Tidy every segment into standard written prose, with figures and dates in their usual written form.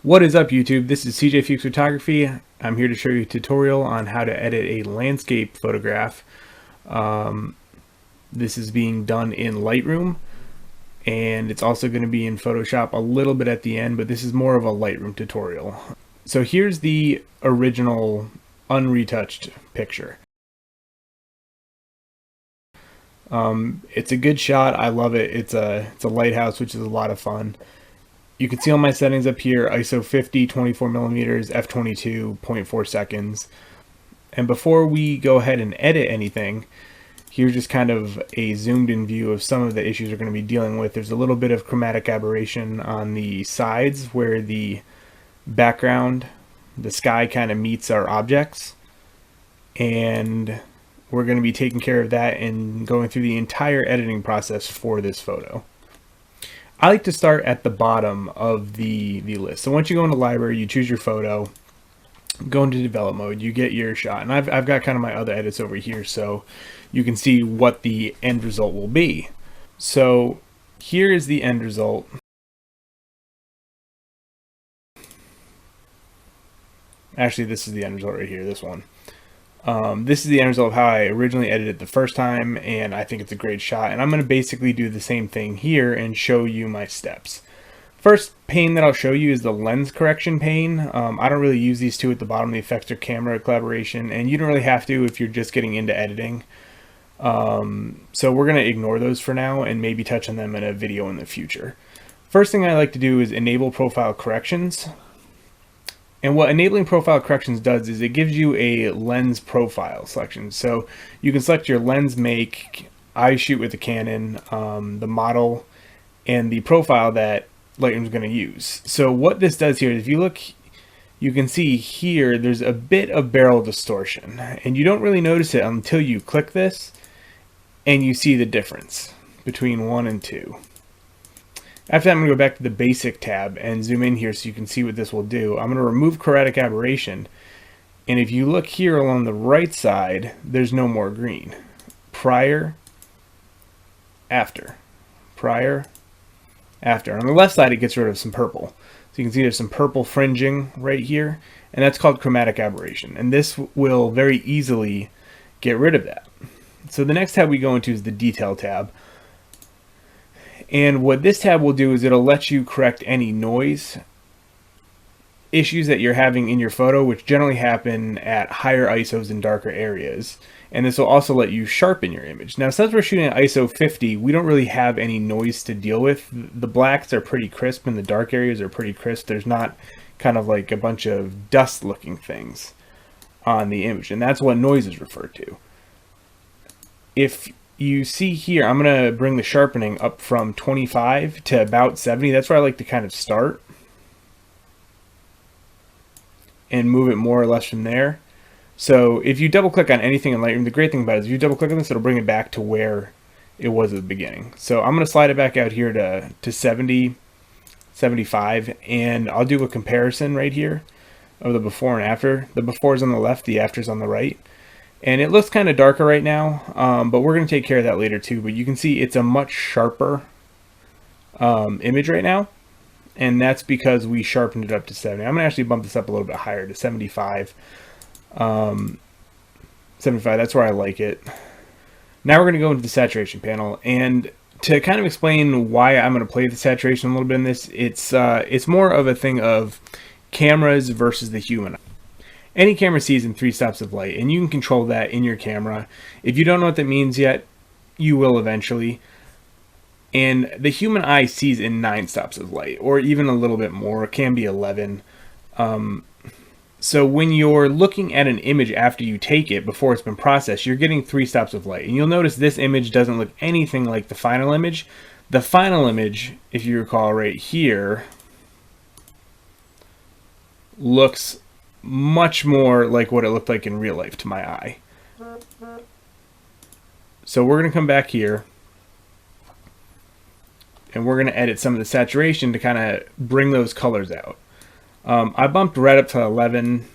What is up, YouTube? This is CJ Fuchs Photography. I'm here to show you a tutorial on how to edit a landscape photograph. This is being done in Lightroom, and it's also going to be in Photoshop a little bit at the end, but this is more of a Lightroom tutorial. So here's the original unretouched picture. It's a good shot. I love it. It's a lighthouse, which is a lot of fun. You can see all my settings up here: ISO 50, 24 millimeters, f22, 0.4 seconds. And before we go ahead and edit anything, here's just kind of a zoomed in view of some of the issues we're going to be dealing with. There's a little bit of chromatic aberration on the sides where the background, the sky, kind of meets our objects. And we're going to be taking care of that and going through the entire editing process for this photo. I like to start at the bottom of the list. So once you go into library, you choose your photo, go into develop mode, you get your shot. And I've got kind of my other edits over here so you can see what the end result will be. So here is the end result. Actually, this is the end result right here, this one. This is the end result of how I originally edited it the first time, and I think it's a great shot. And I'm going to basically do the same thing here and show you my steps. First pane that I'll show you is the lens correction pane. I don't really use these two at the bottom. The effects are camera collaboration, and you don't really have to if you're just getting into editing. So we're going to ignore those for now and maybe touch on them in a video in the future. First thing I like to do is enable profile corrections. And what enabling profile corrections does is it gives you a lens profile selection. So you can select your lens make, I shoot with a Canon, the model, and the profile that Lightroom is going to use. So what this does here is, if you look, you can see here there's a bit of barrel distortion. And you don't really notice it until you click this and you see the difference between 1 and 2. After that, I'm going to go back to the basic tab and zoom in here so you can see what this will do. I'm going to remove chromatic aberration. And if you look here along the right side, there's no more green. Prior, after. Prior, after. On the left side, it gets rid of some purple. So you can see there's some purple fringing right here. And that's called chromatic aberration. And this will very easily get rid of that. So the next tab we go into is the detail tab. And what this tab will do is it'll let you correct any noise issues that you're having in your photo, which generally happen at higher ISOs in darker areas. And this will also let you sharpen your image. Now, since we're shooting at ISO 50, we don't really have any noise to deal with. The blacks are pretty crisp and the dark areas are pretty crisp. There's not kind of like a bunch of dust looking things on the image. And that's what noise is referred to. If you see here, I'm going to bring the sharpening up from 25 to about 70. That's where I like to kind of start and move it more or less from there. So if you double click on anything in Lightroom, the great thing about it is if you double click on this, it'll bring it back to where it was at the beginning. So I'm going to slide it back out here to 70, 75, and I'll do a comparison right here of the before and after. The before is on the left, the after is on the right. And it looks kind of darker right now, but we're going to take care of that later too. But you can see it's a much sharper image right now. And that's because we sharpened it up to 70. I'm going to actually bump this up a little bit higher to 75. 75, that's where I like it. Now we're going to go into the saturation panel. And to kind of explain why I'm going to play the saturation a little bit in this, it's more of a thing of cameras versus the human. Any camera sees in 3 stops of light, and you can control that in your camera. If you don't know what that means yet, you will eventually. And the human eye sees in 9 stops of light, or even a little bit more. It can be 11. So when you're looking at an image after you take it, before it's been processed, you're getting 3 stops of light. And you'll notice this image doesn't look anything like the final image. The final image, if you recall right here, looks much more like what it looked like in real life to my eye. So we're going to come back here and we're going to edit some of the saturation to kind of bring those colors out. I bumped red up to 11.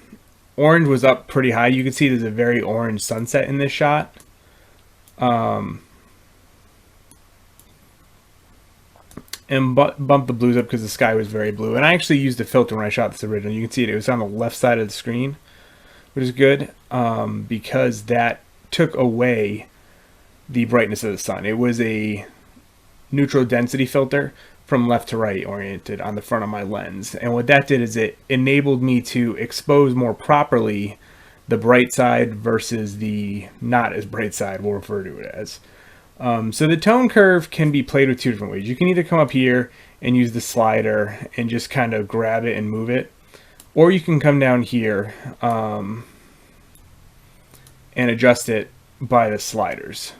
Orange was up pretty high. You can see there's a very orange sunset in this shot. and bump the blues up because the sky was very blue. And I actually used a filter when I shot this original. You can see it was on the left side of the screen, which is good because that took away the brightness of the sun. It was a neutral density filter from left to right oriented on the front of my lens. And what that did is it enabled me to expose more properly the bright side versus the not as bright side, we'll refer to it as. So the tone curve can be played with two different ways. You can either come up here and use the slider and just kind of grab it and move it, or you can come down here and adjust it by the sliders.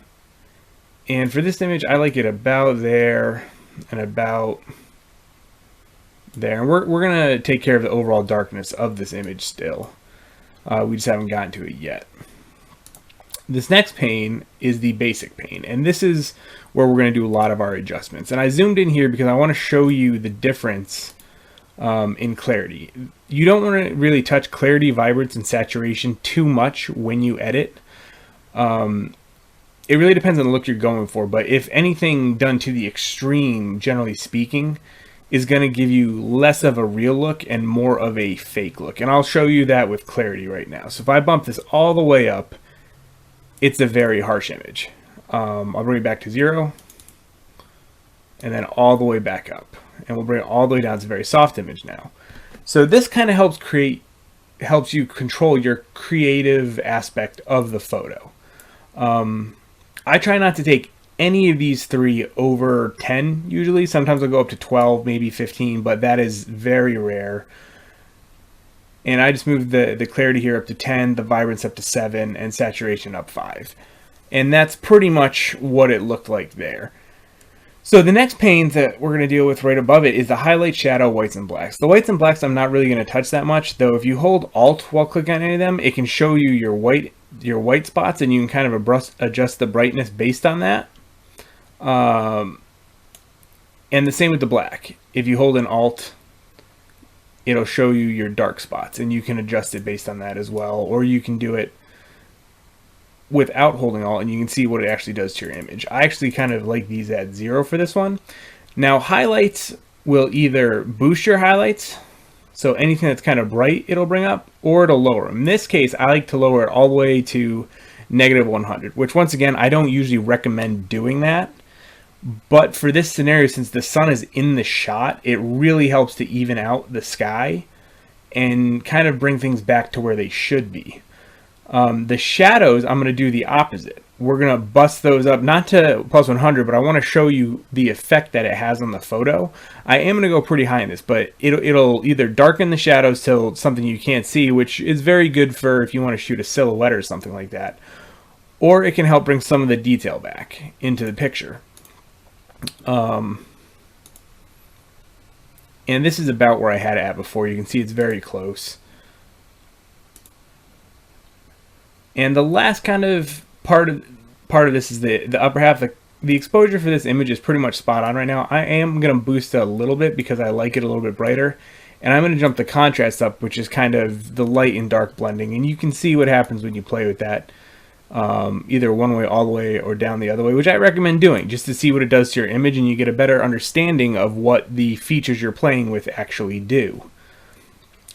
And for this image, I like it about there and about there. And we're going to take care of the overall darkness of this image still. We just haven't gotten to it yet. This next pane is the basic pane, and this is where we're going to do a lot of our adjustments. And I zoomed in here because I want to show you the difference in clarity. You don't want to really touch clarity, vibrance, and saturation too much when you edit. It really depends on the look you're going for, but if anything done to the extreme, generally speaking, is going to give you less of a real look and more of a fake look. And I'll show you that with clarity right now. So if I bump this all the way up, it's a very harsh image. I'll bring it back to 0, and then all the way back up. And we'll bring it all the way down. It's a very soft image now. So this kind of helps you control your creative aspect of the photo. I try not to take any of these three over 10 usually. Sometimes I'll go up to 12, maybe 15, but that is very rare. And I just moved the clarity here up to 10, the vibrance up to 7, and saturation up 5. And that's pretty much what it looked like there. So the next pane that we're going to deal with right above it is the highlight, shadow, whites, and blacks. The whites and blacks I'm not really going to touch that much, though if you hold Alt while clicking on any of them, it can show you your white spots, and you can kind of adjust the brightness based on that. And the same with the black. If you hold an Alt, it'll show you your dark spots, and you can adjust it based on that as well, or you can do it without holding Alt, and you can see what it actually does to your image. I actually kind of like these at 0 for this one. Now highlights will either boost your highlights, so anything that's kind of bright it'll bring up, or it'll lower them. In this case, I like to lower it all the way to -100, which once again, I don't usually recommend doing that. But for this scenario, since the sun is in the shot, it really helps to even out the sky and kind of bring things back to where they should be. The shadows, I'm going to do the opposite. We're going to bust those up, not to +100, but I want to show you the effect that it has on the photo. I am going to go pretty high in this, but it'll either darken the shadows till something you can't see, which is very good for if you want to shoot a silhouette or something like that. Or it can help bring some of the detail back into the picture. And this is about where I had it at before. You can see it's very close. And the last kind of part of this is the upper half. The exposure for this image is pretty much spot on right now. I am going to boost it a little bit because I like it a little bit brighter. And I'm going to jump the contrast up, which is kind of the light and dark blending. And you can see what happens when you play with that. Either one way all the way or down the other way, which I recommend doing just to see what it does to your image, and you get a better understanding of what the features you're playing with actually do.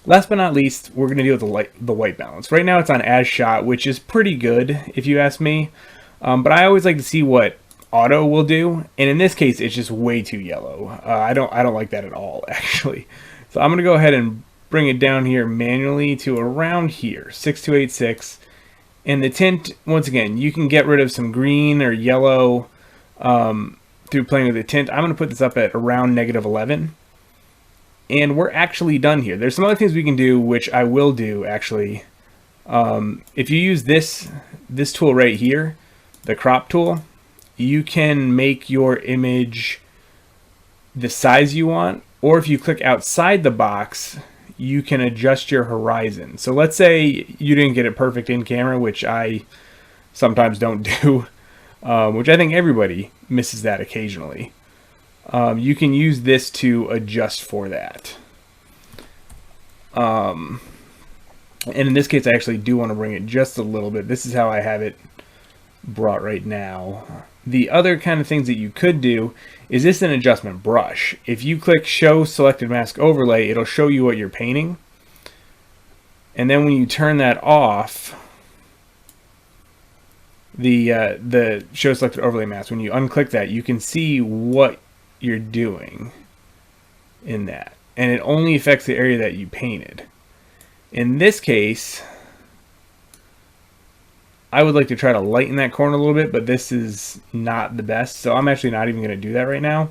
Last but not least, we're going to deal with the white balance. Right now it's on as shot, which is pretty good if you ask me, but I always like to see what auto will do, and in this case it's just way too yellow. I don't like that at all, actually. So I'm going to go ahead and bring it down here manually to around here, 6286. And the tint, once again, you can get rid of some green or yellow through playing with the tint. I'm going to put this up at around -11. And we're actually done here. There's some other things we can do, which I will do, actually. If you use this tool right here, the crop tool, you can make your image the size you want. Or if you click outside the box, you can adjust your horizon. So let's say you didn't get it perfect in camera, which I sometimes don't do, which I think everybody misses that occasionally. You can use this to adjust for that. And in this case, I actually do want to bring it just a little bit. This is how I have it brought right now. The other kind of things that you could do is this an adjustment brush. If you click show selected mask overlay, it'll show you what you're painting. And then when you turn that off, the show selected overlay mask, when you unclick that, you can see what you're doing in that. And it only affects the area that you painted. In this case, I would like to try to lighten that corner a little bit, but this is not the best. So I'm actually not even going to do that right now.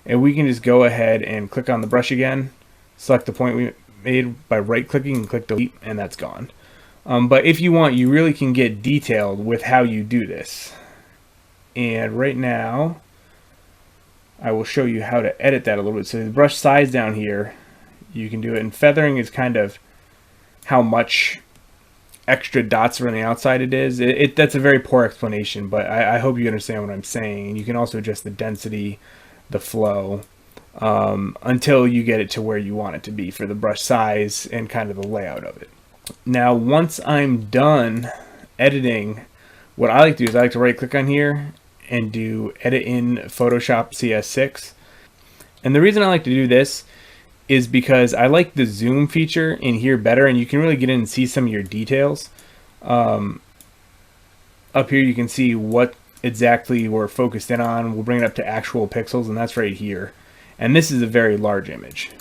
And we can just go ahead and click on the brush again, select the point we made by right clicking and click delete, and that's gone. But if you want, you really can get detailed with how you do this. And right now, I will show you how to edit that a little bit. So the brush size down here, you can do it. And feathering is kind of how much extra dots are on the outside it is. That's a very poor explanation, but I hope you understand what I'm saying. And you can also adjust the density, the flow, until you get it to where you want it to be for the brush size and kind of the layout of it. Now, once I'm done editing, what I like to do is I like to right click on here and do edit in Photoshop Cs6. And the reason I like to do this is because I like the zoom feature in here better, and you can really get in and see some of your details. Up here you can see what exactly we're focused in on. We'll bring it up to actual pixels, and that's right here. And this is a very large image.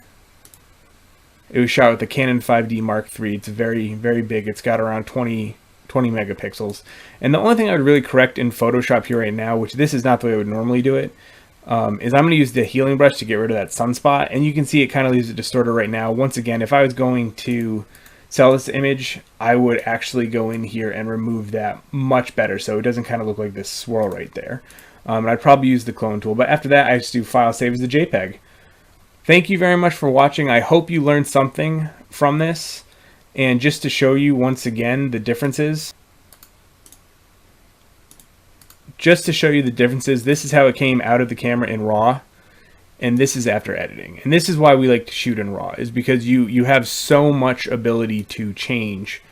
It was shot with the Canon 5D Mark III. It's very, very big. It's got around 20 megapixels. And the only thing I would really correct in Photoshop here right now, which this is not the way I would normally do it, is I'm going to use the healing brush to get rid of that sunspot. And you can see it kind of leaves it distorted right now. Once again, if I was going to sell this image, I would actually go in here and remove that much better so it doesn't kind of look like this swirl right there. And I'd probably use the clone tool. But after that, I just do file save as a JPEG. Thank you very much for watching. I hope you learned something from this. And just to show you once again the differences, this is how it came out of the camera in RAW, and this is after editing. And this is why we like to shoot in RAW, is because you have so much ability to change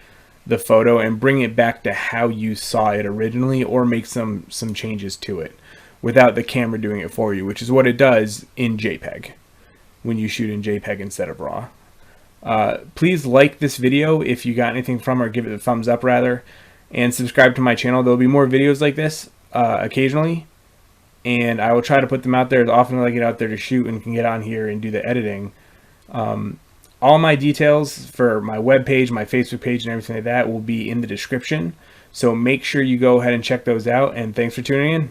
the photo and bring it back to how you saw it originally, or make some changes to it without the camera doing it for you, which is what it does in JPEG when you shoot in JPEG instead of RAW. Please like this video if you got anything from it, or give it a thumbs up rather, and subscribe to my channel. There'll be more videos like this occasionally, and I will try to put them out there as often as I get out there to shoot and can get on here and do the editing. All my details for my webpage, my Facebook page, and everything like that will be in the description, so make sure you go ahead and check those out, and thanks for tuning in.